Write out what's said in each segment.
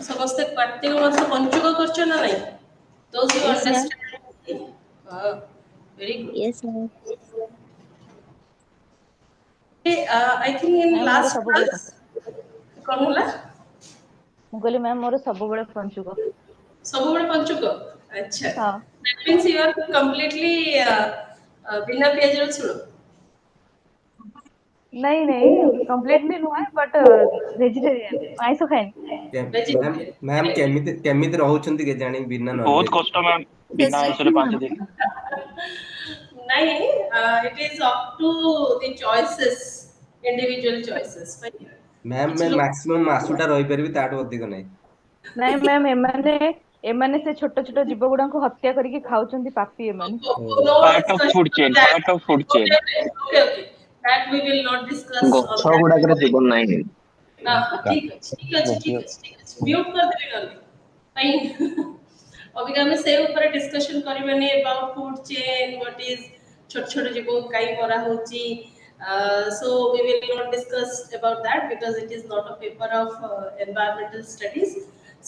समस्त कार्तिक मास पंचुक करछ ना नहीं those who Yes, ma'am. understand very good. Yes, ma'am. I think in Ma'am, last मोर सब class कौन होला मु कहली मैम मोर सब बड़े पंचुक सब बड़े पंचुक अच्छा हां that means you are completely बिना प्याज रसुन नहीं नहीं कंप्लीटली नुआ बट वेजिटेरियन आइसो खाएनी मैम केमिति रहउछंती के जानी बिना नॉन बहुत कष्ट मैम बिना आइसरे 5 दिन नहीं it is up to the choices individual choices ma'am मैं मैक्सिमम मासुटा रही परबी ताटो अधिक नहीं नहीं मैम एमाने से छोट छोट जीव गुडा को हत्या करके खाउचंती पापी एमाने part of food chain okay that we will not discuss गछ गुडाकर जीवन नाही ठीक है म्यूट कर देबे नले फाइन अभी हम से ऊपर डिस्कशन करबेनी about food chain what is छोट छोट जीव काई करा होची so we will not discuss about that because it is not a paper of environmental studies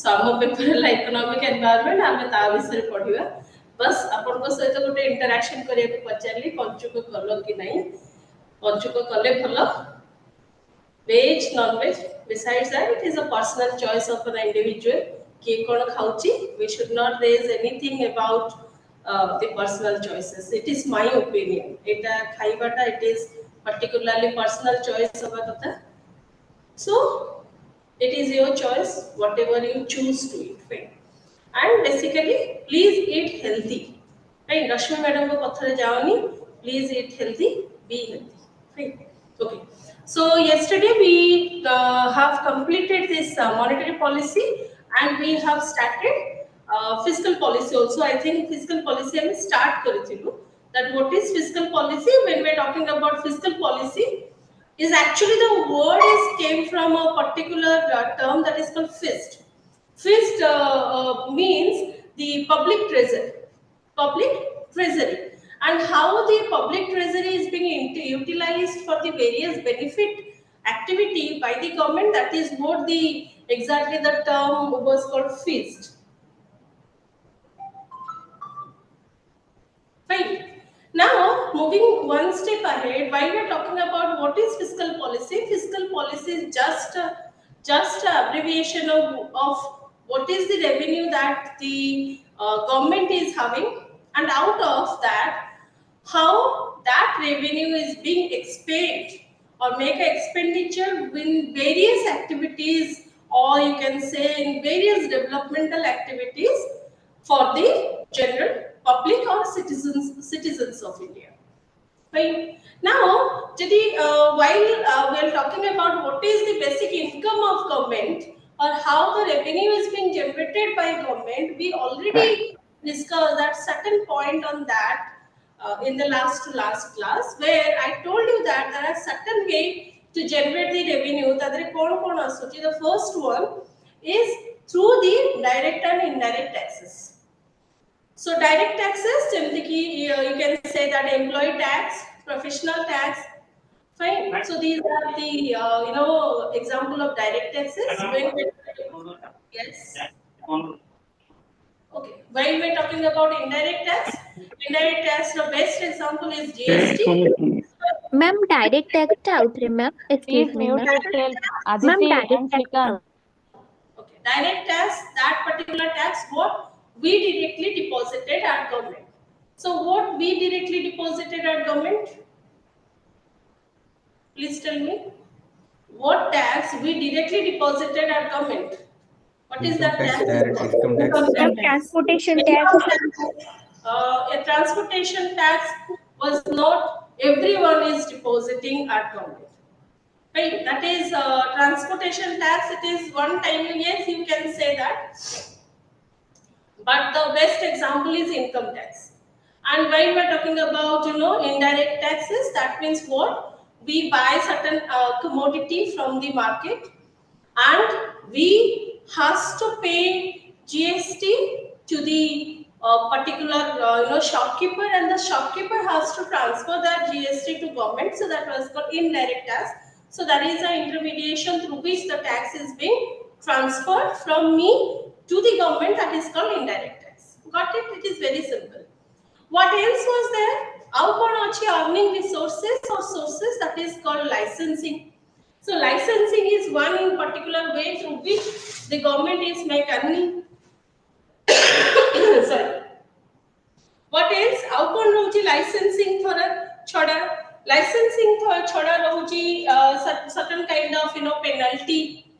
so हम पेपर ला इकोनॉमिक एनवायरनमेंट हमें ता विषय पढिबा बस आपन को सहित गोटे इंटरेक्शन करिया को पचारली पंचुक करलो कि नहीं पंचुक कले भलो veg non veg besides that it is a personal choice of an individual ki kon khauchi we should not raise anything about the personal choices it is my opinion eta khaibata it is particularly personal choice of a so it is your choice whatever you choose to eat fine and basically please eat healthy right Rashmi madam ko pathare jaoni please eat healthy be healthy fine okay so yesterday we have completed this monetary policy and we have started fiscal policy also I think fiscal policy hame start karithilu that what is fiscal policy when we are talking about fiscal policy is actually the word is came from a particular term that is called fist means the public treasury and how the public treasury is being utilized for the various benefit activity by the government that is what the exactly the term was called fist fine now moving one step ahead while we are talking about what is fiscal policy is just a abbreviation of what is the revenue that the government is having and out of that how that revenue is being expended or make an expenditure in various activities or you can say in various developmental activities for the general public or citizens of India. Right now, while we are talking about what is the basic income of government or how the revenue is being generated by government, we already discussed that certain point on that in the last class, where I told you that there are certain way to generate the revenue. The first one is through the direct and indirect taxes. So direct taxes, you can say that employee tax, professional tax, fine. So these are the example of direct taxes. Yes. Okay. While we're talking about indirect tax, the best example is GST. Ma'am, direct tax out there, ma'am. Excuse Please me, mute ma'am. yourself, Ma'am, Aditi direct and tax Shrikant. out. Okay. Direct tax, that particular tax, what we directly deposited at government. So what we directly deposited at government? Please tell me. What tax we directly deposited at government? What is that tax? Income tax. Ma'am, transportation tax. A transportation tax was not everyone is depositing at government. Right? That is transportation tax. It is one time. Yes, you can say that. But the best example is income tax. And while we are talking about indirect taxes, that means what? We buy certain commodity from the market and we has to pay GST to the particular shopkeeper, and the shopkeeper has to transfer that GST to government. So that was called indirect tax. So that is the intermediation through which the tax is being transferred from me to the government, that is called indirect tax. Got it? It is very simple. What else was there? How can achieve earning resources or sources, that is called licensing. So licensing is one particular way through which the government is make earning. Sorry. What else? How can rohuchi licensing thora choda? Licensing thora choda rohuchi certain kind of penalty,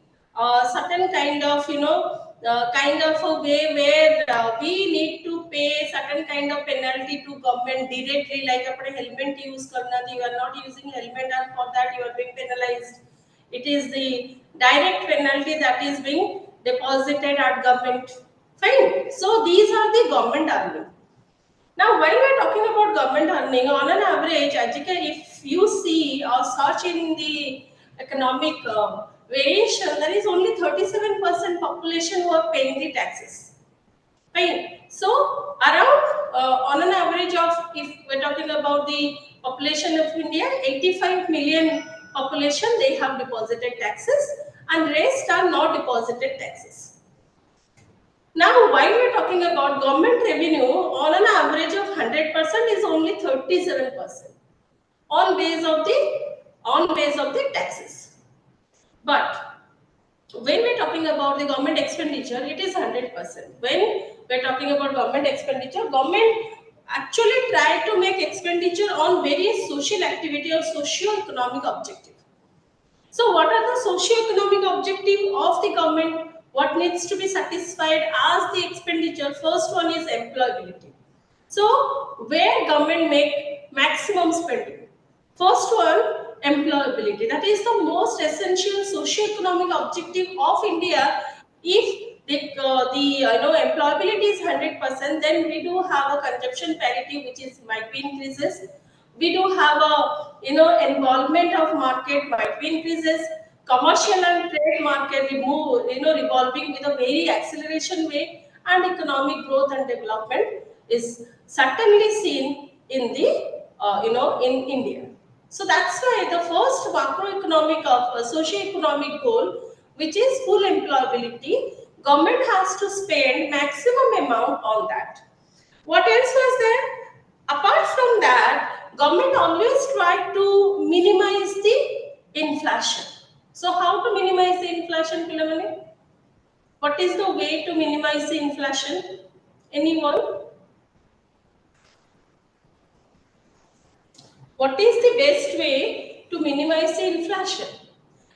certain kind of kind of a way where we need to pay certain kind of penalty to government directly, like apne helmet use karna, you are not using helmet and for that you are being penalized. It is the direct penalty that is being deposited at government. Fine. So these are the government earning. Now, while we are talking about government earning, on an average, if you see or search in the economic variation, there is only 37% population who are paying the taxes. Fine. So, around on an average of, if we're talking about the population of India, 85 million population, they have deposited taxes and rest are not deposited taxes. Now, while we are talking about government revenue, on an average of 100% is only 37% on base of the taxes. But when we are talking about the government expenditure, it is 100%. When we are talking about government expenditure, government actually try to make expenditure on various social activity or socio-economic objective. So what are the socio-economic objective of the government? What needs to be satisfied as the expenditure? First one is employability. So where government make maximum spending? First one, employability. That is the most essential socio-economic objective of India. If the employability is 100%, then we do have a consumption parity, which is might be increases. We do have a involvement of market might be increases. Commercial and trade market remove revolving with a very acceleration way, and economic growth and development is certainly seen in the in India. So that's why the first macroeconomic of socio-economic goal, which is full employability, government has to spend maximum amount on that. What else was there? Apart from that, government always try to minimize the inflation. So how to minimize the inflation, Pilamani? What is the way to minimize the inflation? Anyone? What is the best way to minimize the inflation?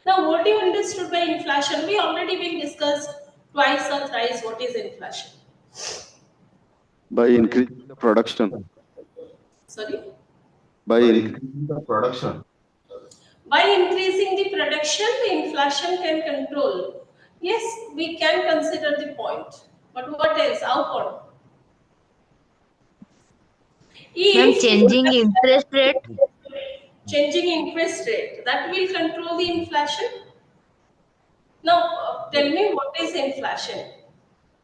Now, what you understood by inflation? We already been discussed twice or thrice what is inflation. By increasing the production. Sorry? By increasing the production. By increasing the production, the inflation can control. Yes, we can consider the point. But what else? How come? Ma'am, changing interest rate. Changing interest rate, that will control the inflation. Now, tell me what is inflation?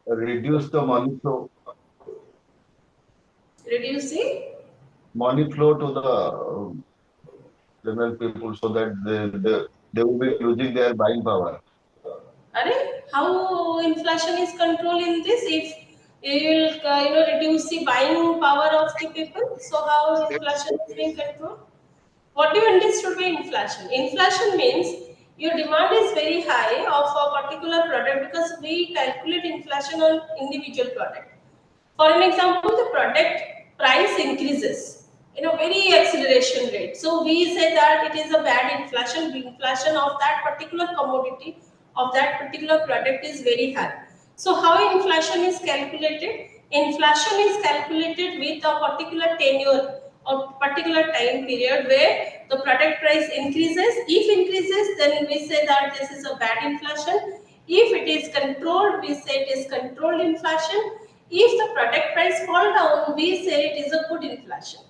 Reduce the money flow. Reduce the Money flow to the general people so that they will be losing their buying power. How inflation is controlled in this? If you will reduce the buying power of the people, so how inflation is being controlled? What do you understand by inflation? Inflation means your demand is very high of a particular product, because we calculate inflation on individual product. For an example, the product price increases in a very acceleration rate. So we say that it is a bad inflation. The inflation of that particular commodity, of that particular product is very high. So how inflation is calculated? Inflation is calculated with a particular tenure or particular time period where the product price increases. If increases, then we say that this is a bad inflation. If it is controlled, we say it is controlled inflation. If the product price fall down, we say it is a good inflation.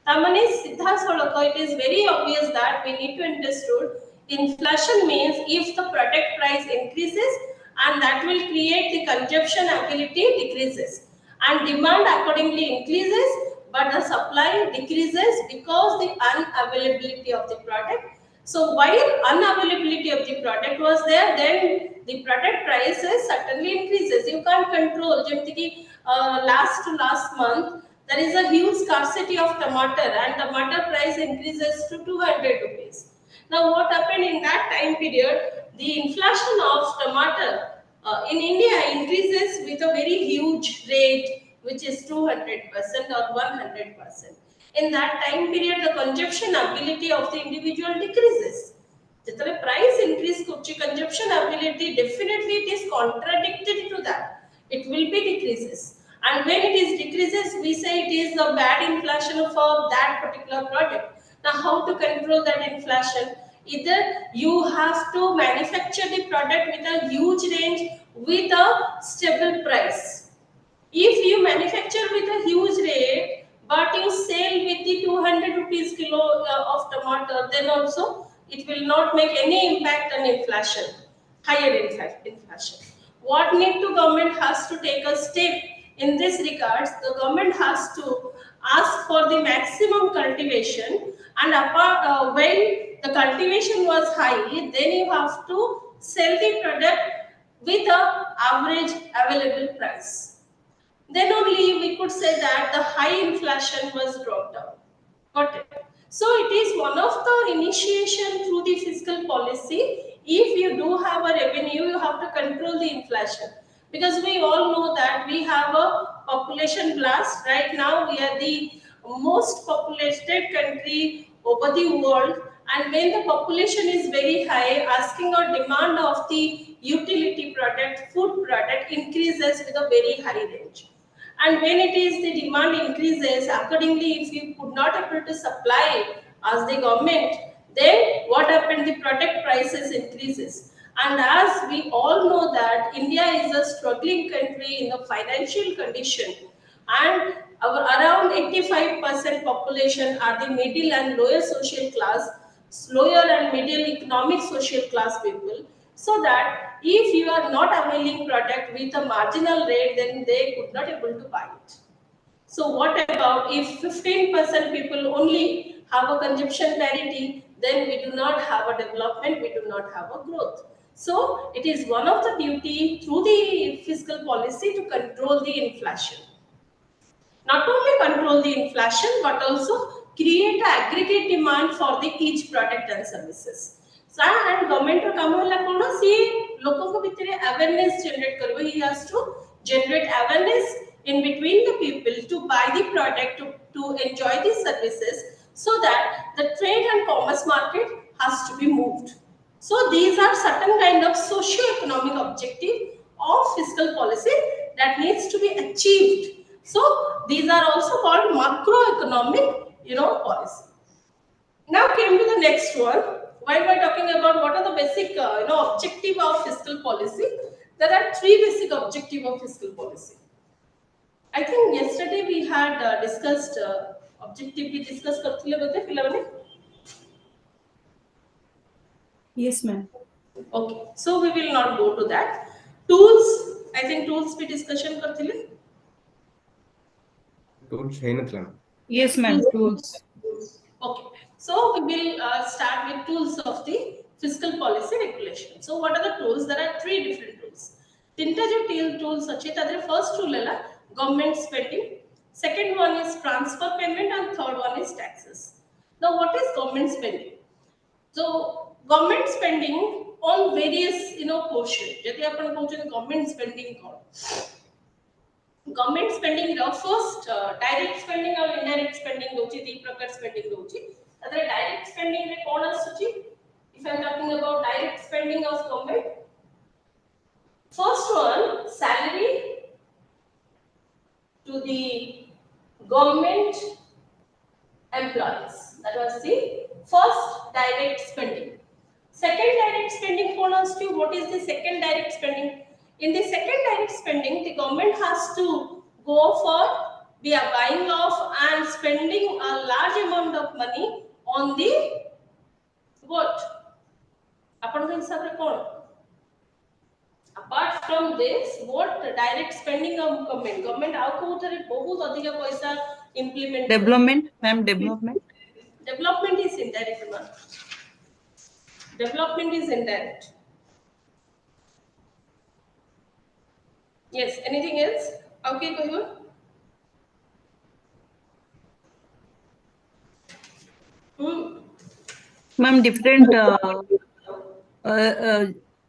Tamane Siddha Soloko, it is very obvious that we need to understood inflation means if the product price increases, and that will create the consumption ability decreases and demand accordingly increases, but the supply decreases because the unavailability of the product So while unavailability of the product was there, then the product prices certainly increases. You can't control. Last month there is a huge scarcity of tomato and tomato price increases to 200 rupees. Now what happened in that time period? The inflation of tomato in India increases with a very huge rate, which is 200% or 100%. In that time period, the consumption ability of the individual decreases. The price increase consumption ability, definitely it is contradicted to that. It will be decreases. And when it is decreases, we say it is the bad inflation for that particular product. Now, how to control that inflation? Either you have to manufacture the product with a huge range with a stable price. If you manufacture with a huge rate, but you sell with the 200 rupees kilo of tomato, then also it will not make any impact on inflation, higher inflation. What need to government has to take a step in this regards. The government has to ask for the maximum cultivation, and when the cultivation was high, then you have to sell the product with a average available price. Then only we could say that the high inflation was brought down. Got it? So it is one of the initiation through the fiscal policy. If you do have a revenue, you have to control the inflation. Because we all know that we have a population blast. Right now, we are the most populated country over the world. And when the population is very high, asking or demand of the utility product, food product increases with a very high range. And when it is the demand increases, accordingly, if you could not able to supply as the government, then what happened? The product prices increases. And as we all know that India is a struggling country in the financial condition, and around 85% population are the middle and lower social class, lower and middle economic social class people. So that if you are not availing product with a marginal rate, then they could not able to buy it. So what about if 15% people only have a consumption parity, then we do not have a development, we do not have a growth. So it is one of the duty through the fiscal policy to control the inflation. Not only control the inflation, but also create an aggregate demand for the each product and services. So, and government ro kaam hela kona si lokon ko bhitere awareness generate karibo. He has to generate awareness in between the people to buy the product, to enjoy the services, so that the trade and commerce market has to be moved. So these are certain kind of socio-economic objective of fiscal policy that needs to be achieved. So these are also called macroeconomic, policy. Now came to the next one. While we are talking about what are the basic, objective of fiscal policy, there are three basic objective of fiscal policy. I think yesterday we had discussed objective. We discussed karthile bolte pilabane. Yes, ma'am. Okay, so we will not go to that. Tools, I think tools we discussion karthile. Tools है ना तला. Yes, ma'am. Tools. Okay, so we will start with tools of the fiscal policy regulation. So what are the tools? There are three different tools. Tinta jo tools ache tadre first tool lela government spending. Second one is transfer payment and third one is taxes. Now what is government spending? So government spending on various portion. Jodi apan कहउछन government spending kon. Government spending first direct spending और indirect spending दोची दी प्रकार spending दोची. Other direct spending रे कौन आसुची? If I am talking about direct spending of government, first one salary to the government employees. That was the first direct spending. Second direct spending कौन आसुची? What is the second direct spending? In the second direct spending, the government has to go for the buying of and spending a large amount of money on the what? Apan ko hisab re kon? Apart from this, what direct spending of government आउ को उधर बहुत अधिक पैसा implement. Development, ma'am. Development. Development is indirect one. Development is indirect. Yes, anything else? Okay, Kohima? Hmm. Ma'am different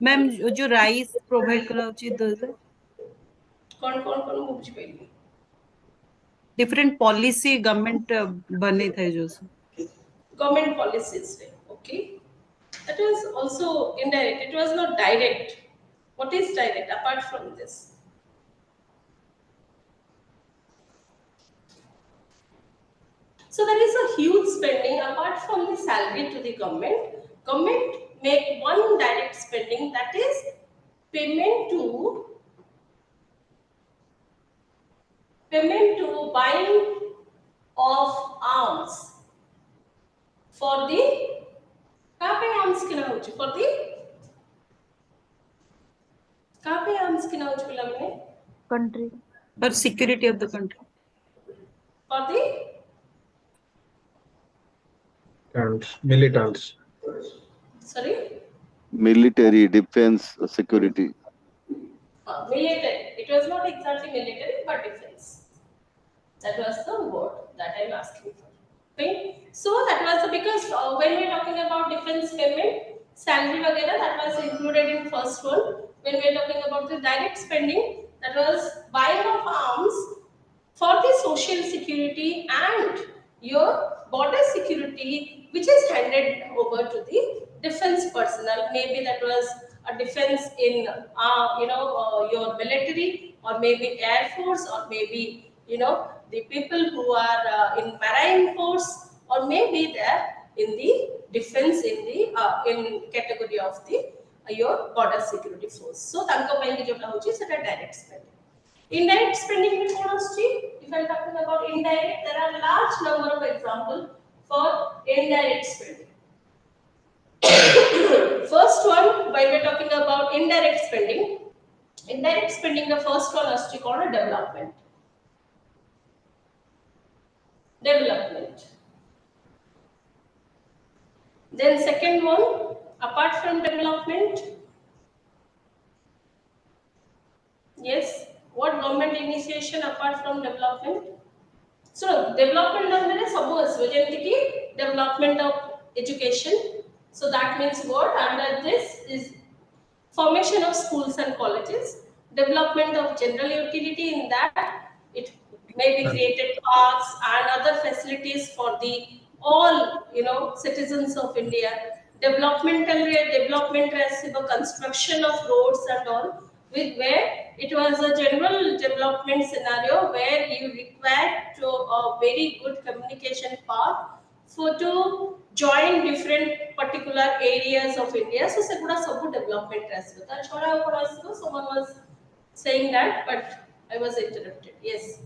ma'am जो rice provide कराउची कौन कौन कौन ମୁଁ ବୁଝିପାରିଲି डिफरेंट पॉलिसी गवर्नमेंट बने थे जो government policies okay that was also indirect, it was not direct. What is direct apart from this? So there is a huge spending apart from the salary to the government. Government make one direct spending, that is payment to buying of arms for the कहाँ पे arms किना होची for the कहाँ पे arms किना होची पिला मैंने country. For security of the country for the militants. sorry Military, defense, security. military. It was not exactly military but defense. That was the word that I'm asking for. Okay. So that was because when we're talking about defense payment, salary वगैरह, that was included in first one. When we're talking about the direct spending, that was buying of arms for the social security and your border security, which is handed over to the defense personnel. Maybe that was a defense in your military, or maybe air force, or maybe the people who are in marine force, or maybe they're in the defense in the in category of the your border security force. So tanko pai ki jota hochi seta direct spending. Indirect spending में कौन आसची? If I am talking about indirect, there are large number of examples for indirect spending. First one, when we are talking about indirect spending, the first one आसची कौन है? Development. Then second one, apart from development, yes, what government initiation apart from development? So development अंदर सब आसवे जेमती कि development of education. So that means what? Under this is formation of schools and colleges, development of general utility, in that it may be created parks and other facilities for the all citizens of India. Development as the construction of roads and all, with where it was a general development scenario where you require to a very good communication path for to join different particular areas of India. So segura sabu development as well. That chora upon us, someone was saying that, but I was interrupted. Yes.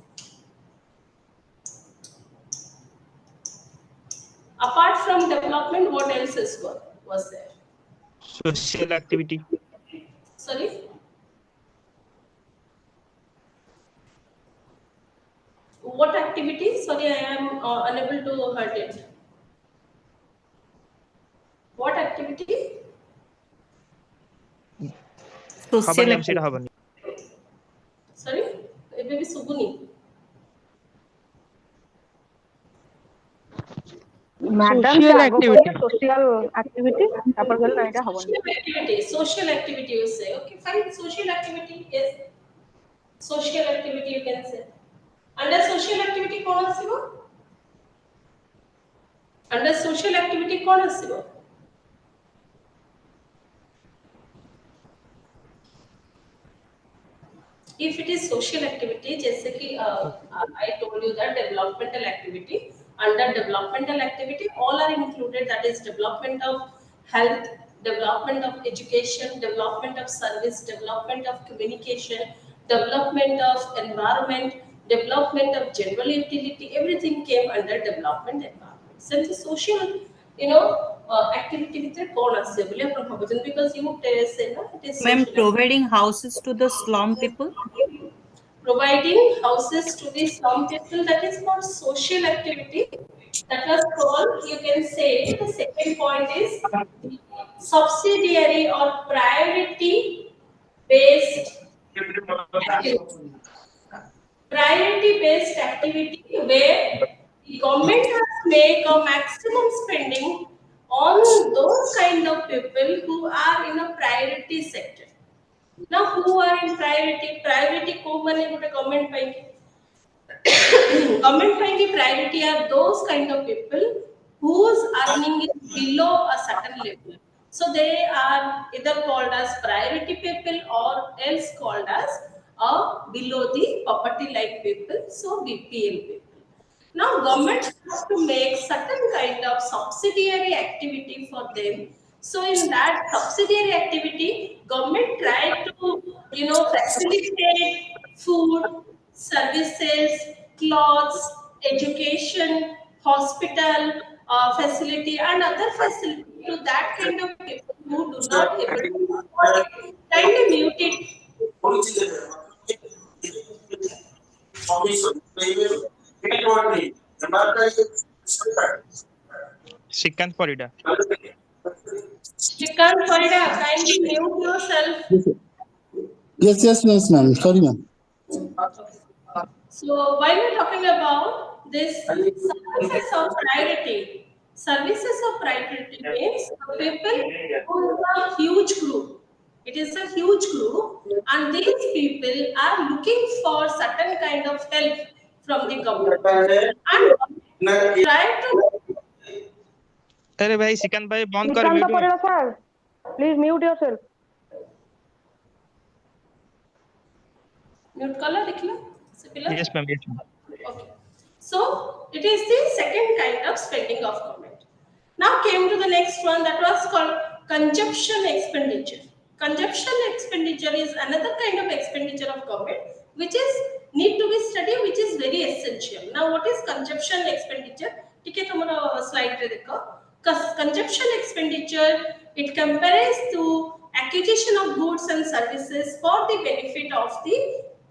Apart from development, what else was there? Social activity. Sorry? What activity? Sorry, I am unable to heard it. What activity? Social Sorry? It may be Subuni. Madam Social activity. social activity तापर गल ना इटा हवन. Social activity you say. Okay, fine. Social activity, yes. Social activity you can say. Under social activity कौन आसीबो? Under social activity कौन आसीबो? If it is social activity, जैसे कि I told you that developmental activity, under developmental activity all are included, that is development of health, development of education, development of service, development of communication, development of environment, development of general utility, everything came under development environment. Since the social activity with कौन आसे बोले अपन भाबुचन, because you say ना it is ma'am social providing houses to the slum people providing houses to the slum people, that is not social activity. That was called, you can say, the second point is subsidiary or priority based activity. Priority based activity where the government has make a maximum spending on those kind of people who are in a priority sector. Now, who are in priority? Priority को बने गोटे government पाएंगे. Government पाएंगे priority are those kind of people whose earning is below a certain level. So they are either called as priority people or else called as below the poverty line people. So BPL people. Now, government has to make certain kind of subsidiary activity for them. So, in that subsidiary activity, government try to, facilitate food, services, clothes, education, hospital, facility, and other facility to that kind of people who do not able to afford it. Kindly mute it. Shrikant Parida. Shrikant Farida, kindly mute yourself. Yes, ma'am. Sorry, ma'am. So while we're talking about this services of priority means people who is a huge group. It is a huge group, and these people are looking for certain kind of help from the government and try to. अरे भाई सिकंद भाई बंद कर Shrikant mute में. Parida sir, please mute yourself. Mute color लिखना Sipila. Yes ma'am. Yes ma'am. Okay. So it is the second kind of spending of government. Now came to the next one that was called consumption expenditure. Consumption expenditure is another kind of expenditure of government which is need to be studied, which is very essential. Now what is consumption expenditure? ठीक है तुम्हारा slide पे देखो. Consumption expenditure, it compares to acquisition of goods and services for the benefit of the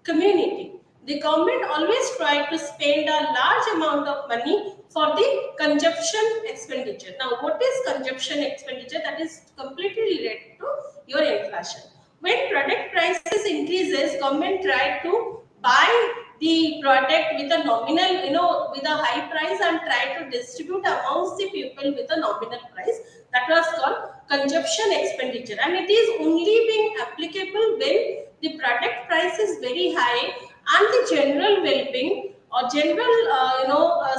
community. The government always try to spend a large amount of money for the consumption expenditure. Now, what is consumption expenditure? That is completely related to your inflation. When product prices increases, government try to buy the product with a nominal, with a high price and try to distribute amongst the people with a nominal price. That was called consumption expenditure, and it is only being applicable when the product price is very high and the general well-being or general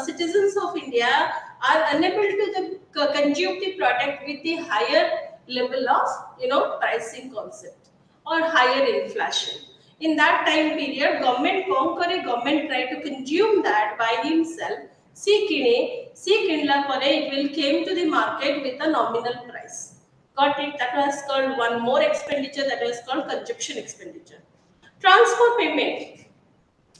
citizens of India are unable to consume the product with the higher level of pricing concept or higher inflation. In that time period, government try to consume that by himself. See kinla pare it will came to the market with a nominal price. Got it? That was called one more expenditure, that was called consumption expenditure. Transfer payment.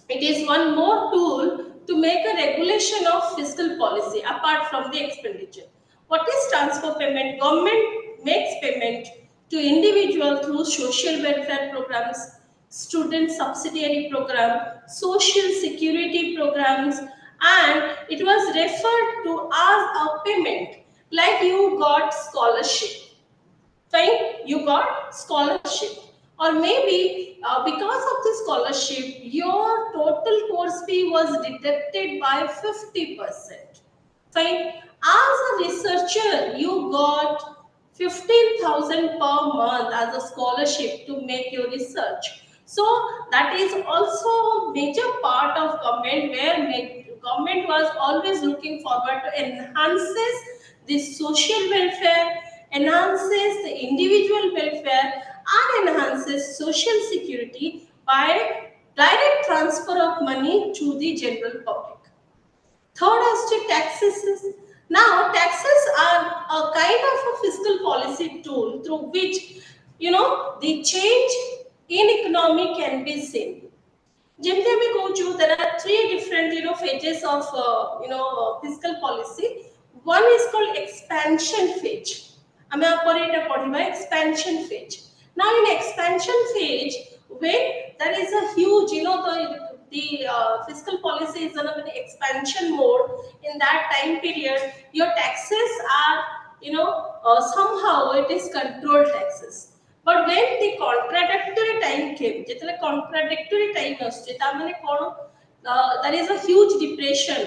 It is one more tool to make a regulation of fiscal policy apart from the expenditure. What is transfer payment? Government makes payment to individual through social welfare programs, student subsidiary program, social security programs, and it was referred to as a payment like you got scholarship. Fine, you got scholarship, or maybe because of the scholarship your total course fee was deducted by 50%. Fine, as a researcher you got 15,000 per month as a scholarship to make your research. So that is also a major part of government where government was always looking forward to enhances the social welfare, enhances the individual welfare, and enhances social security by direct transfer of money to the general public. Third as to taxes. Now taxes are a kind of a fiscal policy tool through which the change in economy can be seen. ଯେମିତି ଆମେ କହୁଛୁ there are three different phases of fiscal policy. One is called expansion phase. ଆମେ ପରେ ଏଟା ପଢିବା expansion phase. Now in expansion phase, when there is a huge the fiscal policy is in an expansion mode, in that time period your taxes are somehow it is controlled taxes. But when the contradictory time came, जेतले contradictory time आसचे तामाने कोण there is a huge depression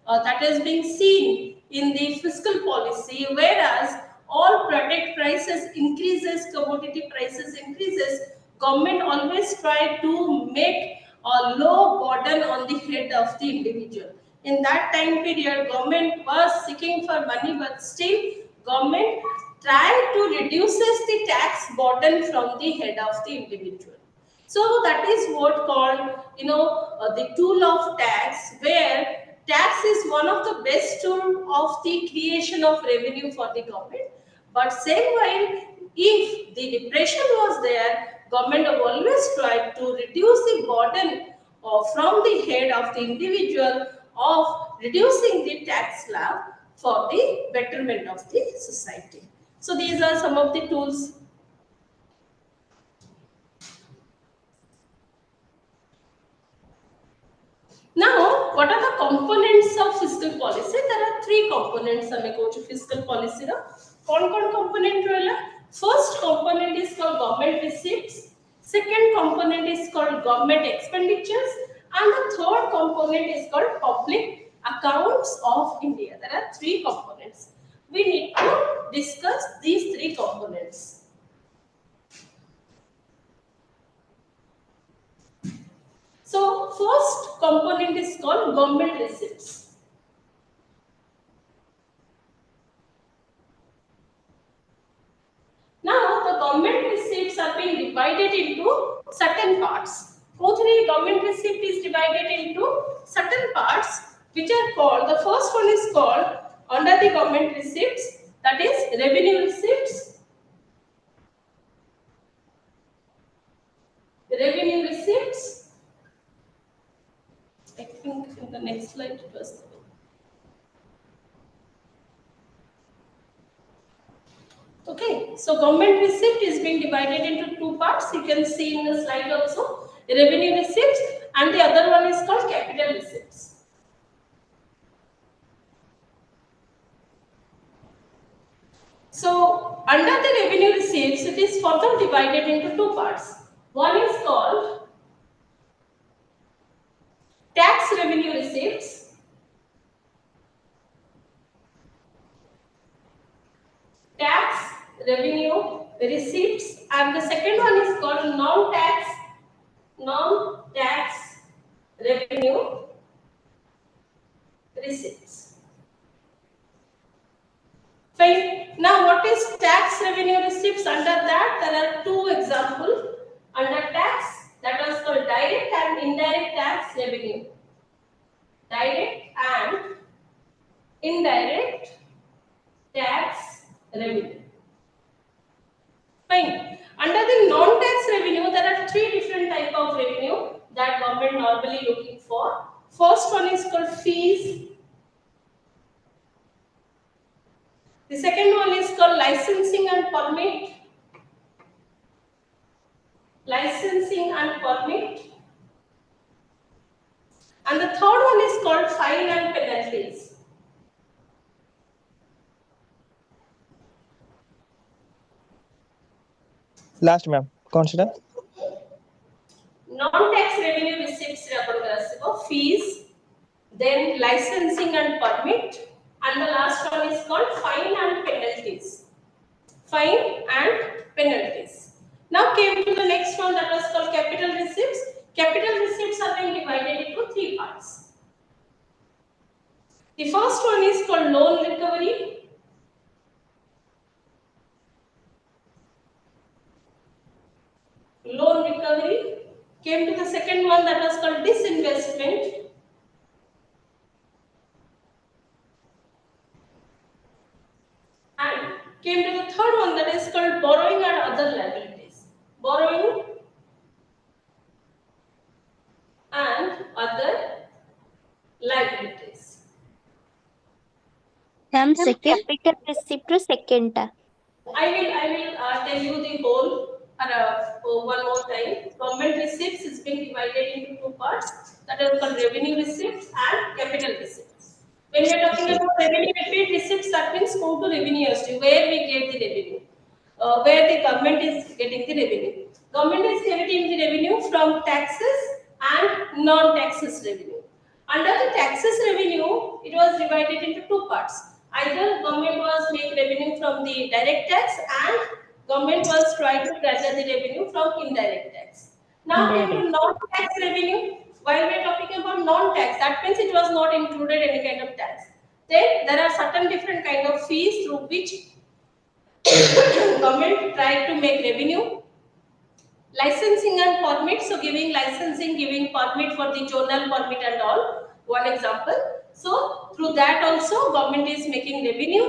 that is being seen in the fiscal policy, whereas all product prices increases, commodity prices increases, government always try to make a low burden on the head of the individual. In that time period, government was seeking for money, but still government tried to reduces the tax burden from the head of the individual. So that is what called, the tool of tax, where tax is one of the best tool of the creation of revenue for the government. But same while, if the depression was there, government have always tried to reduce the burden from the head of the individual of reducing the tax slab for the betterment of the society. So these are some of the tools. Now, what are the components of fiscal policy? There are three components of fiscal policy. Kon component rahla? First component is called government receipts. Second component is called government expenditures. And the third component is called public accounts of India. There are three components. We need to discuss these three components. So, first component is called government receipts. Now, the government receipts are being divided into certain parts. Government receipt is divided into certain parts, which are called, the first one is called, under the government receipts, that is revenue receipts. Revenue receipts. I think in the next slide it was. Okay, so government receipt is being divided into two parts. You can see in the slide also, revenue receipts, and the other one is called capital receipts. So under the revenue receipts, it is further divided into two parts. One is called tax revenue receipts. Tax revenue receipts, and the second one is called non-tax revenue receipts. Fine. Now, what is tax revenue receipts? Under that, there are two examples. Under tax, that was called direct and indirect tax revenue. Direct and indirect tax revenue. Fine. Under the non-tax revenue, there are three different type of revenue that government normally looking for. First one is called fees. The second one is called licensing and permit. Licensing and permit. And the third one is called fine and penalties. Last ma'am, consider. Non-tax revenue receipts fees, then licensing and permit, and the last one is called fine and penalties. Fine and penalties. Now came to the next one, that was called capital receipts. Capital receipts are being divided into three parts. The first one is called loan recovery. Loan recovery. Came to the second one, that was called disinvestment. And came to the third one, that is called borrowing and other liabilities. Borrowing and other liabilities. Second capital receipt to second ta. I will tell you the whole one more time. Government receipts is being divided into two parts, that are called revenue receipts and capital receipts. When we are talking about revenue paid receipts, that means go to revenue industry, where we get the revenue, where the government is getting the revenue. Government is getting the revenue from taxes and non-taxes revenue. Under the taxes revenue, it was divided into two parts. Either government was make revenue from the direct tax and government was trying to gather the revenue from indirect tax. Now came to non-tax revenue. While we are talking about non-tax, that means it was not included any kind of tax. Then there are certain different kind of fees through which government tried to make revenue. Licensing and permit, so giving licensing, giving permit for the journal permit and all, one example. So through that also government is making revenue.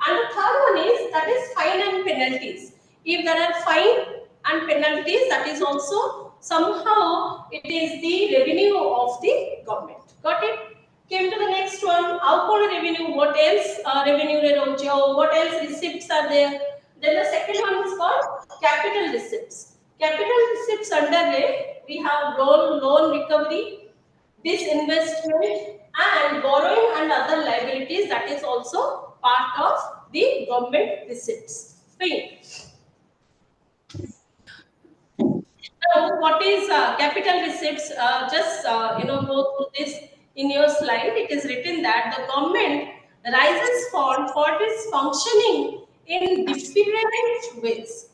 And the third one is, that is fine and penalties. If there are fine and penalties, that is also somehow it is the revenue of the government. Got it? Came to the next one, outbound revenue. What else? Revenue, what else receipts are there? Then the second one is called capital receipts. Capital receipts under we have loan recovery, disinvestment, and borrowing and other liabilities. That is also part of the government receipts. Fine. Now, what is capital receipts? Just go through this in your slide. It is written that the government raises fund for its functioning in different ways.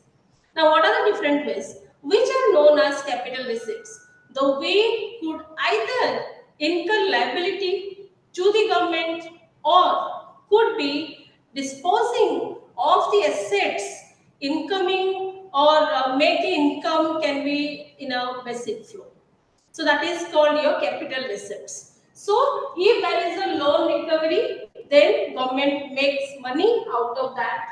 Now, what are the different ways? Which are known as capital receipts? The way could either incur liability to the government or could be disposing of the assets, incoming or make the income can be in a basic flow. So that is called your capital receipts. So if there is a loan recovery, then government makes money out of that.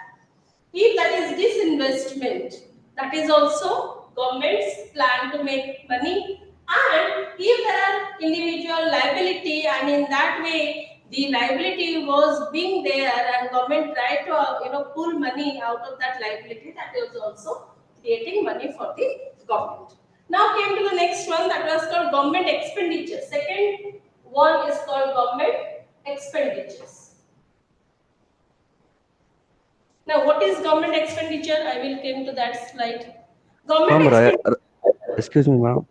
If that is disinvestment, that is also government's plan to make money. And if there are individual liability, and in that way the liability was being there and government tried to pull money out of that liability, that is also creating money for the government. Now came to the next one, that was called government expenditure. Second one is called government expenditures. Now, what is government expenditure? I will come to that slide. Government expenditure. Excuse me, ma'am.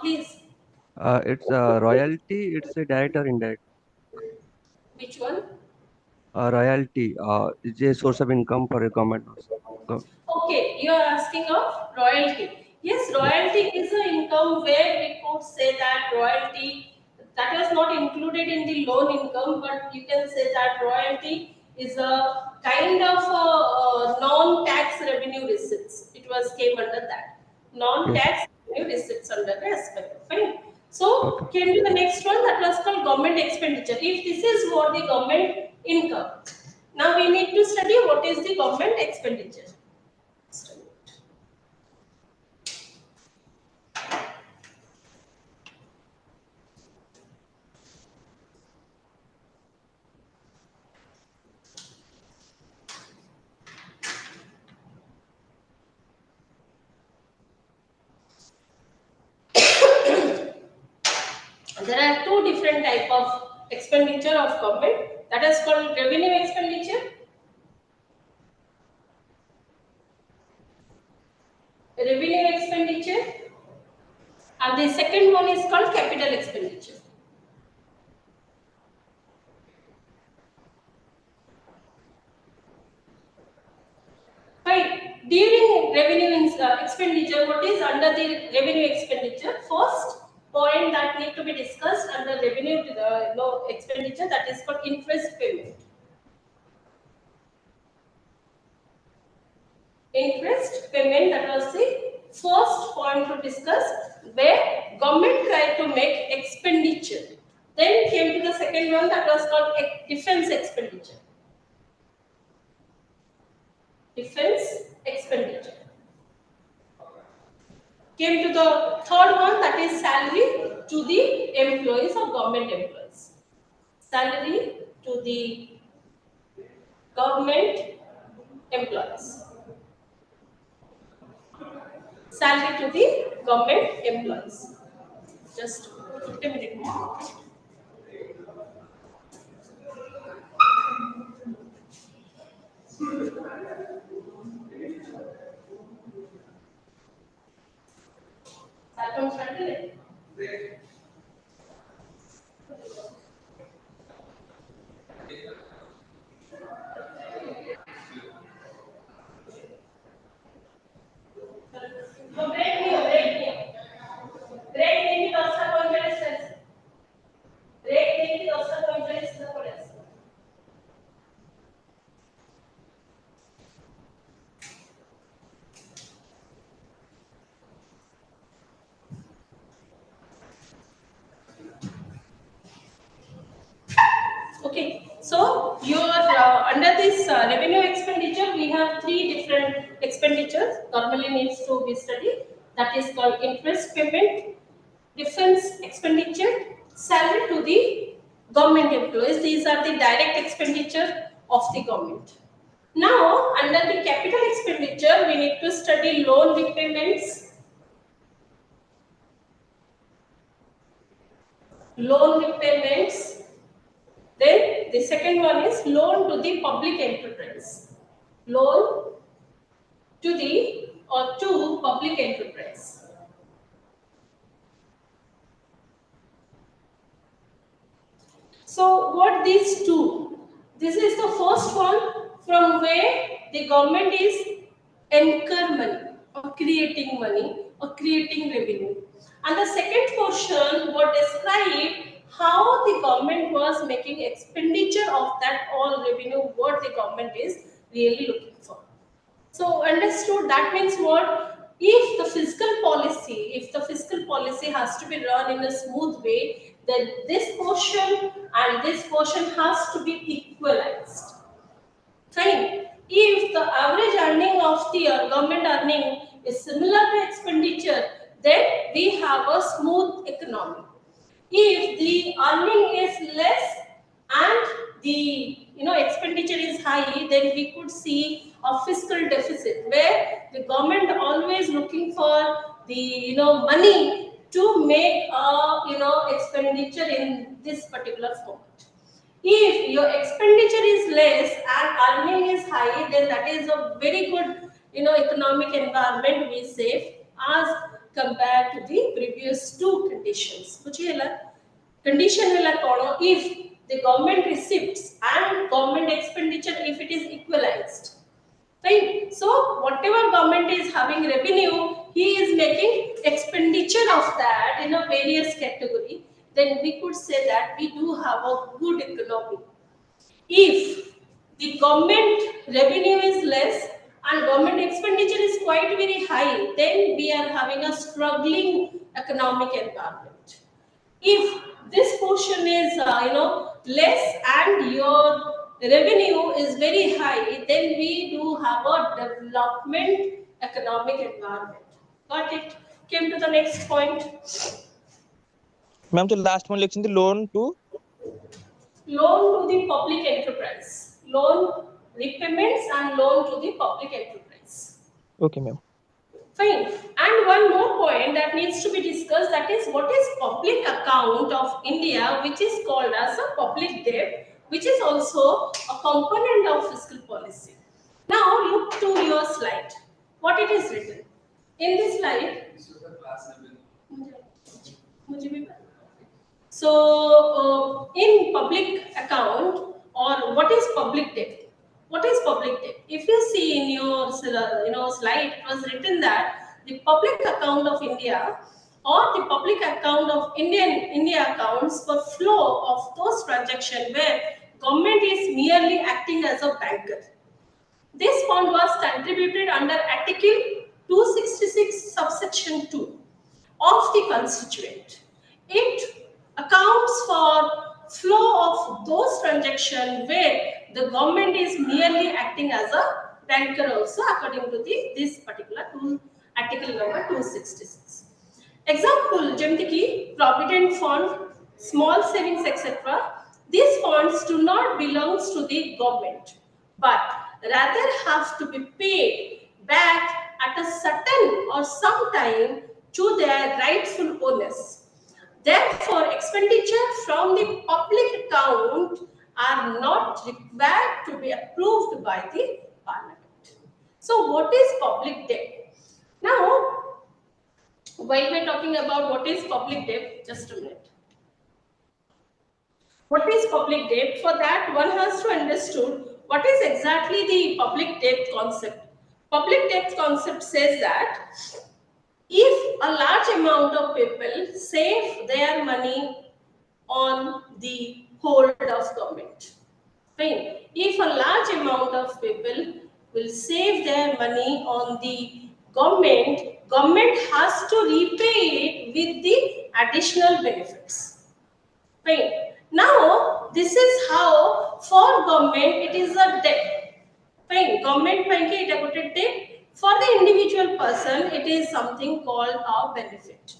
Please. It's royalty. It's a direct or indirect. Which one? Royalty is a source of income for a government. Okay, you are asking of royalty. Yes, royalty is an income where we could say that royalty, that was not included in the loan income, but you can say that royalty is a kind of non-tax revenue receipts. It was came under that. Non-tax revenue receipts under the aspect. Fine. So came to the next one, that was called government expenditure. If this is what the government income. Now we need to study what is the government expenditure. There are two different type of expenditure of government, that is called revenue expenditure. Revenue expenditure, and the second one is called capital expenditure. Right. During revenue expenditure, what is under the revenue expenditure? First point that need to be discussed under revenue expenditure, that is called interest payment. Interest payment, that was the first point to discuss, where government tried to make expenditure. Then came to the second one, that was called defense expenditure. Defense expenditure. Came to the third one, that is salary to the employees of government employees. Salary to the government employees. Salary to the government employees. Just 50 minutes more. Okay, so your under this revenue expenditure, we have three different expenditures normally needs to be studied. That is called interest payment, defense expenditure, salary to the government employees. These are the direct expenditure of the government. Now, under the capital expenditure, we need to study loan repayments, then the second one is loan to the public enterprise. Loan to the or to public enterprise. So what these two? This is the first one from where the government is incur money or creating revenue. And the second portion what describe how the government was making expenditure of that all revenue what the government is really looking for. So understood, that means what? If the fiscal policy has to be run in a smooth way, then this portion and this portion has to be equalized. Fine. If the average earning of the government earning is similar to expenditure, then we have a smooth economy. If the earning is less and the expenditure is high, then we could see a fiscal deficit where the government always looking for the money to make a expenditure in this particular format. If your expenditure is less and earning is high, then that is a very good economic environment we say as compared to the previous two conditions. Condition if the government receipts and government expenditure if it is equalized. Right? So whatever government is having revenue, he is making expenditure of that in a various category. Then we could say that we do have a good economy. If the government revenue is less and government expenditure is quite very high, then we are having a struggling economic environment. If this portion is less and your revenue is very high, then we do have a development economic environment. Got it? Came to the next point. Ma'am तो last में लिखी थी loan to Loan to the public enterprise. Loan repayments and loan to the public enterprise. Okay ma'am Fine. And one more point that needs to be discussed, that is what is public account of India, which is called as a public debt, which is also a component of fiscal policy. Now look to your slide. What it is written. In this slide, so in public account or what is public debt? What is public debt? If you see in your slide, it was written that the public account of India or the public account of India accounts for flow of those transactions where government is merely acting as a banker. This fund was contributed under Article 266 subsection 2 of the Constituent. It accounts for flow of those transactions where the government is merely acting as a banker also according to this particular article number 266. Example, Jemtiki, Provident Fund, small savings, etc. These funds do not belong to the government, but rather have to be paid back at a certain or some time to their rightful owners. Therefore, expenditure from the public account are not required to be approved by the Parliament. So what is public debt? Now, while we're talking about what is public debt, just a minute. What is public debt? For that, one has to understand what is exactly the public debt concept. Public debt concept says that if a large amount of people save their money on the hold of government, fine. If a large amount of people will save their money on the government has to repay it with the additional benefits. Fine. Now, this is how for government it is a debt. Fine. Government bank it a debt. For the individual person, it is something called a benefit.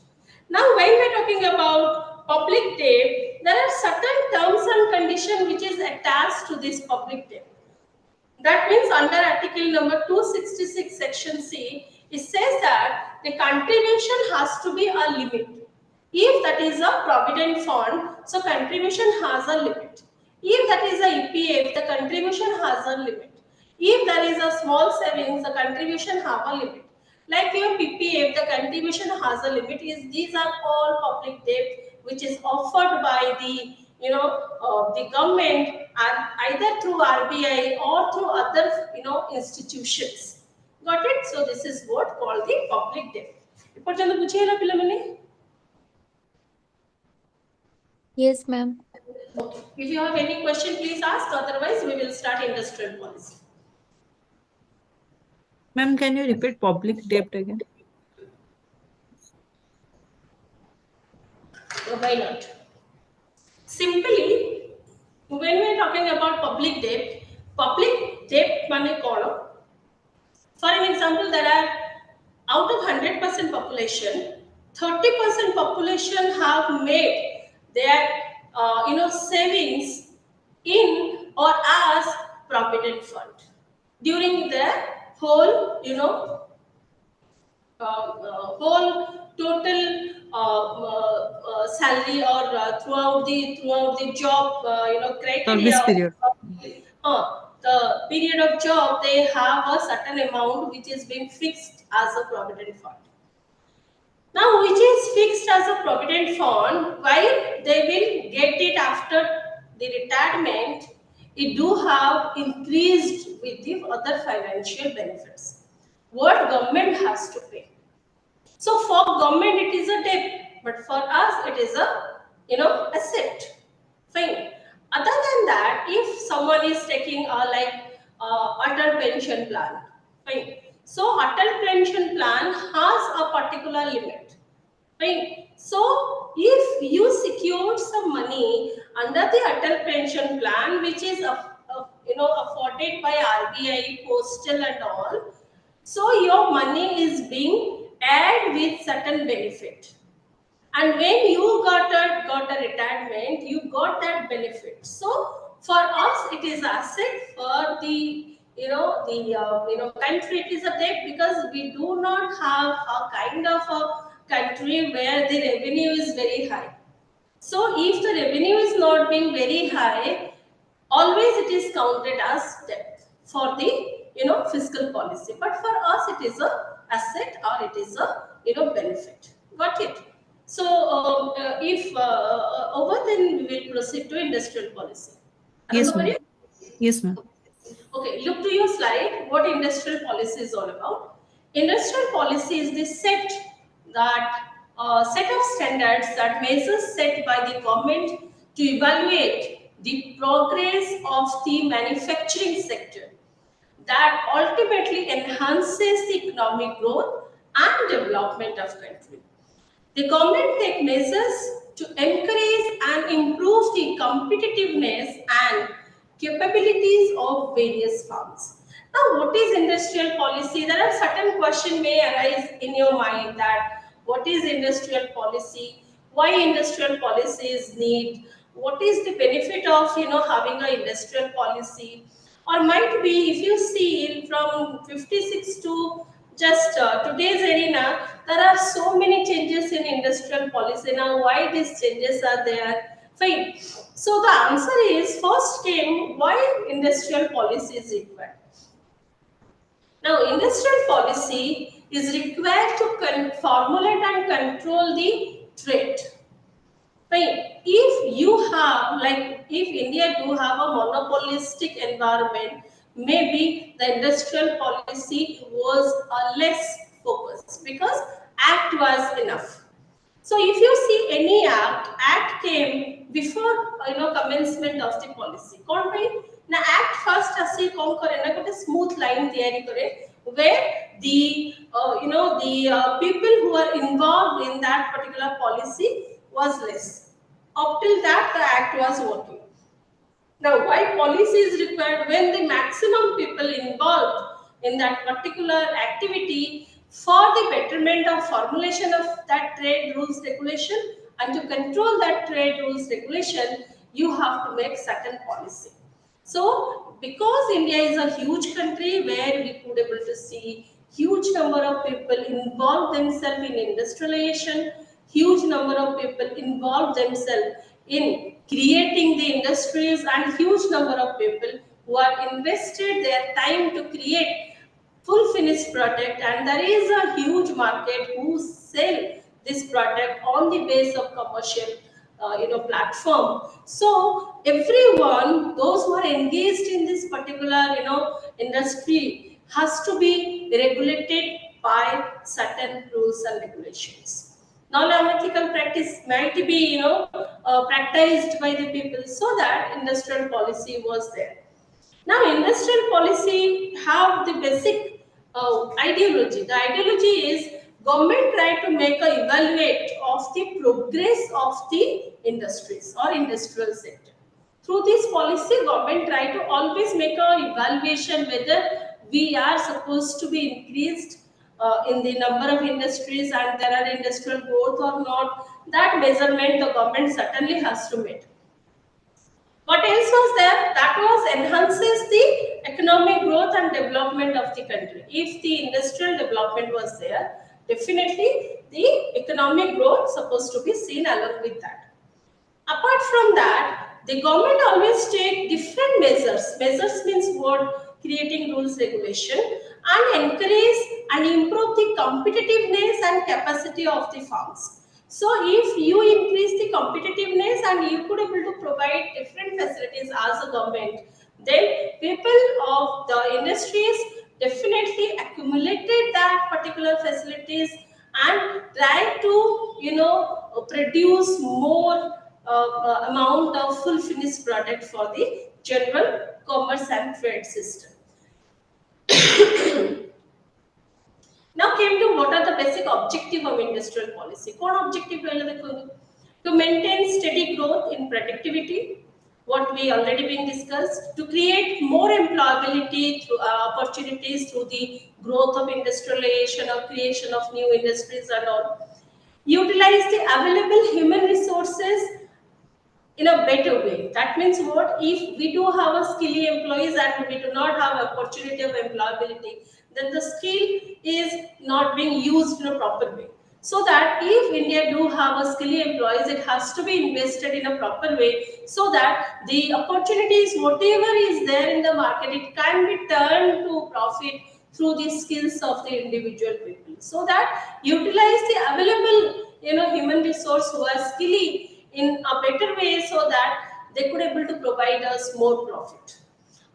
Now, when we are talking about public debt, there are certain terms and conditions which is attached to this public debt. That means under article number 266 section C, it says that the contribution has to be a limit. If that is a provident fund, so contribution has a limit. If that is a EPF, the contribution has a limit. If there is a small savings, the contribution have a limit. Like your PPF, the contribution has a limit. These are all public debt which is offered by the the government, and either through RBI or through other institutions. Got it? So this is what called the public debt. एपर्यंत बुझिएला पिलामने? Yes, ma'am. Okay. If you have any question, please ask. Otherwise, we will start industrial policy. Ma'am, can you repeat public debt again? Why not? Simply, when we are talking about public debt money kono. For an example, there are out of 100% population, 30% population have made their savings in or as provident fund during their whole whole total salary or throughout the job criteria. Service period. The period of job, they have a certain amount which is being fixed as a provident fund. Now, which is fixed as a provident fund, while they will get it after the retirement, it do have increased with the other financial benefits. What government has to pay. So for government it is a debt, but for us it is a asset. Fine. Other than that, if someone is taking Atal pension plan, fine. So Atal pension plan has a particular limit. Fine. So if you secured some money under the Atal pension plan, which is afforded by RBI, postal and all, so your money is being added with certain benefit. And when you got a retirement, you got that benefit. So for us, it is asset. For the country, it is a debt, because we do not have a kind of a country where the revenue is very high. So if the revenue is not being very high, always it is counted as debt for the fiscal policy. But for us, it is a asset or it is a benefit. Got it? So if over, then we will proceed to industrial policy. Yes, ma'am. Yes, ma'am. Okay, look to your slide. What industrial policy is all about? Industrial policy is the set of standards that measures set by the government to evaluate the progress of the manufacturing sector that ultimately enhances the economic growth and development of country. The government take measures to encourage and improve the competitiveness and capabilities of various firms. Now, what is industrial policy? There are certain questions may arise in your mind that what is industrial policy? Why industrial policy is need? What is the benefit of having an industrial policy? Or might be, if you see from 56 to just today's arena, there are so many changes in industrial policy. Now, why these changes are there? Fine. So the answer is, first came why industrial policy is required. Now, industrial policy is required to formulate and control the trade. Right? If you have, like, if India do have a monopolistic environment, maybe the industrial policy was less focused because act was enough. So if you see any act came before commencement of the policy. कौन भाई ना act first ऐसे कौन करे ना कोटे smooth line तैयारी करे where the people who are involved in that particular policy was less. Up till that the act was working. Now, why policy is required when the maximum people involved in that particular activity for the betterment of formulation of that trade rules regulation and to control that trade rules regulation, you have to make certain policy. So, because India is a huge country where we could able to see huge number of people involve themselves in industrialization, huge number of people involve themselves in creating the industries, and huge number of people who are invested their time to create full finished product, and there is a huge market who sell this product on the base of commercial platform. So everyone, those who are engaged in this particular industry, has to be regulated by certain rules and regulations. Non-ethical practice might be practiced by the people, so that industrial policy was there. Now, industrial policy have the basic ideology. The ideology is government try to make a evaluate of the progress of the industries or industrial sector. Through this policy, government try to always make a evaluation whether we are supposed to be increased in the number of industries and there are industrial growth or not. That measurement the government certainly has to make. What else was there? That was enhances the economic growth and development of the country. If the industrial development was there, definitely the economic growth supposed to be seen along with that. Apart from that, the government always take different measures. Measures means what? Creating rules, regulation, and encourage and improve the competitiveness and capacity of the farms. So if you increase the competitiveness and you could able to provide different facilities as a government, then people of the industries definitely accumulated that particular facilities and try to produce more amount of full finished product for the general commerce and trade system. Now came to what are the basic objective of industrial policy. What objective to maintain steady growth in productivity, what we already been discussed, to create more employability through opportunities through the growth of industrialization or creation of new industries and all, utilize the available human resources in a better way. That means what? If we do have a skilly employees and we do not have opportunity of employability, then the skill is not being used in a proper way. So that if India do have a skilly employees, it has to be invested in a proper way so that the opportunities, whatever is there in the market, it can be turned to profit through the skills of the individual people. So that utilize the available human resource who are skilly in a better way so that they could able to provide us more profit.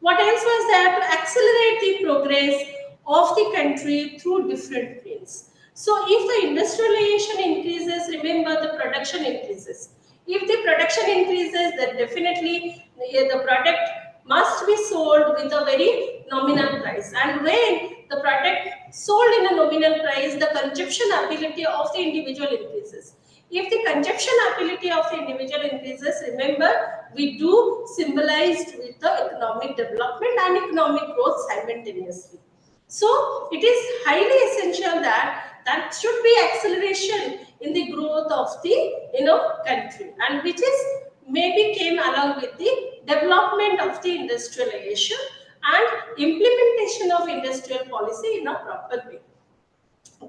What else was there? To accelerate the progress of the country through different means. So if the industrialization increases, remember the production increases. If the production increases, then definitely the product must be sold with a very nominal price. And when the product sold in a nominal price, the consumption ability of the individual increases. If the consumption ability of the individual increases, remember we do symbolized with the economic development and economic growth simultaneously. So it is highly essential that should be acceleration in the growth of the country, and which is maybe came along with the development of the industrialization and implementation of industrial policy in a proper way.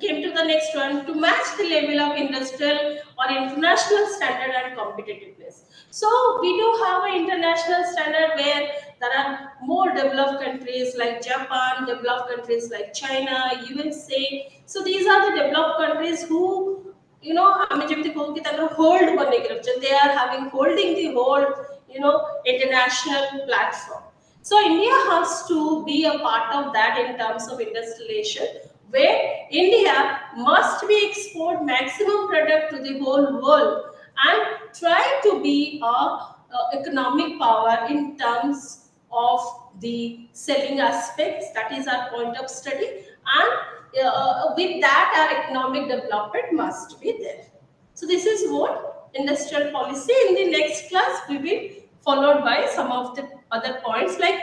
Came to the next one, to match the level of industrial or international standard and competitiveness. So we do have an international standard where there are more developed countries like Japan, developed countries like China, USA. So these are the developed countries who, you know, ଆମେ ଯେମିତି କହୁ କି ତାଙ୍କର hold ବନେଇକି ରଖିଛନ୍ତି, they are having holding the whole, you know, international platform. So India has to be a part of that in terms of industrialization, where India must be export maximum product to the whole world and try to be a economic power in terms of the selling aspects. That is our point of study, and with that our economic development must be there. So this is what industrial policy. In the next class we will followed by some of the other points, like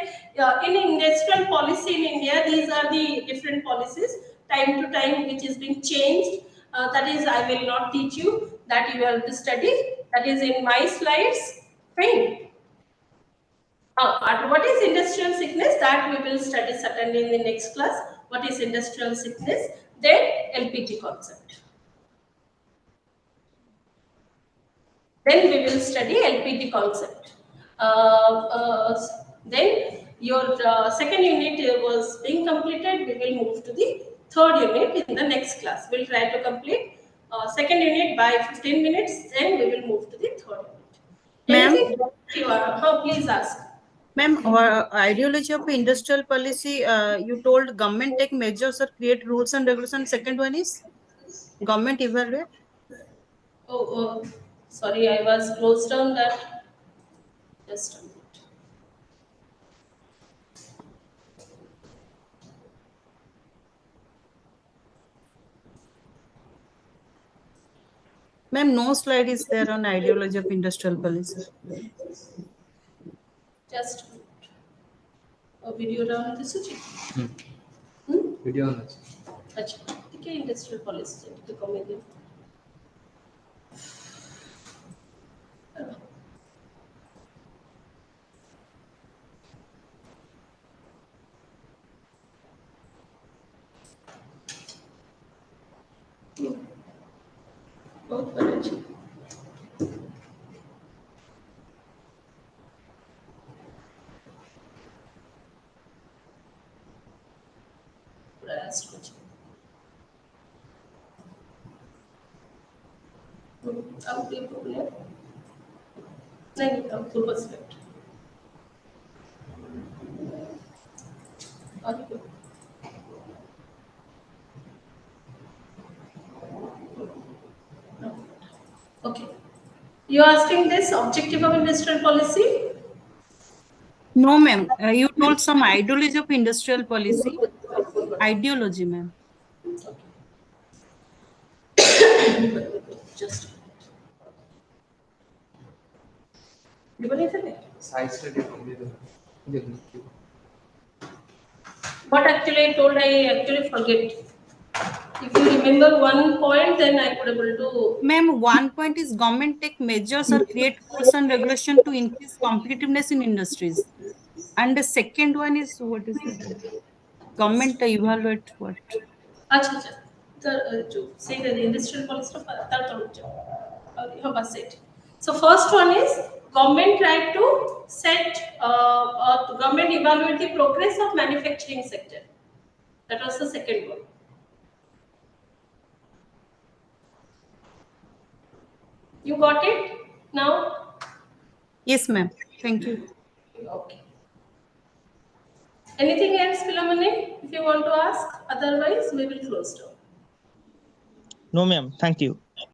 in industrial policy in India, these are the different policies time to time which is being changed. That is, I will not teach you, that you have to study, that is in my slides. Fine. What is industrial sickness? That we will study certainly in the next class. What is industrial sickness? Then LPG concept. Then we will study LPG concept. Then your second unit was being completed. We will move to the third unit in the next class. We'll try to complete second unit by 15 minutes. Then we will move to the third unit. Ma'am? Anything you are? Please ask. Ma'am, ideology of industrial policy, you told government take measures or create rules and regulations. Second one is government evaluate. Oh, sorry, I was closed down that. Just a minute. Ma'am, no slide is there on ideology of industrial policy. Just a minute. Video down this is video on ଅଛି अच्छा ठीक है industrial policy तो comment बहुत बढ़िया last question. अब ये problem नहीं अब पूर्व select okay, you are asking this objective of industrial policy? No, ma'am. You told some ideology of industrial policy. Ideology, ma'am. Just what actually I told, I actually forget. If you remember one point, then I could able to. Ma'am, one point is government take measures or create rules and regulation to increase competitiveness in industries. And the second one is, what is that? Government evaluate what? अच्छा अच्छा तर जो say the industrial policy of तर तो बस it. So first one is government tried to set government evaluate the progress of manufacturing sector. That was the second one. You got it now? Yes, ma'am. Thank you. Okay. Anything else, Philamone, if you want to ask? Otherwise, we will close down. No, ma'am. Thank you.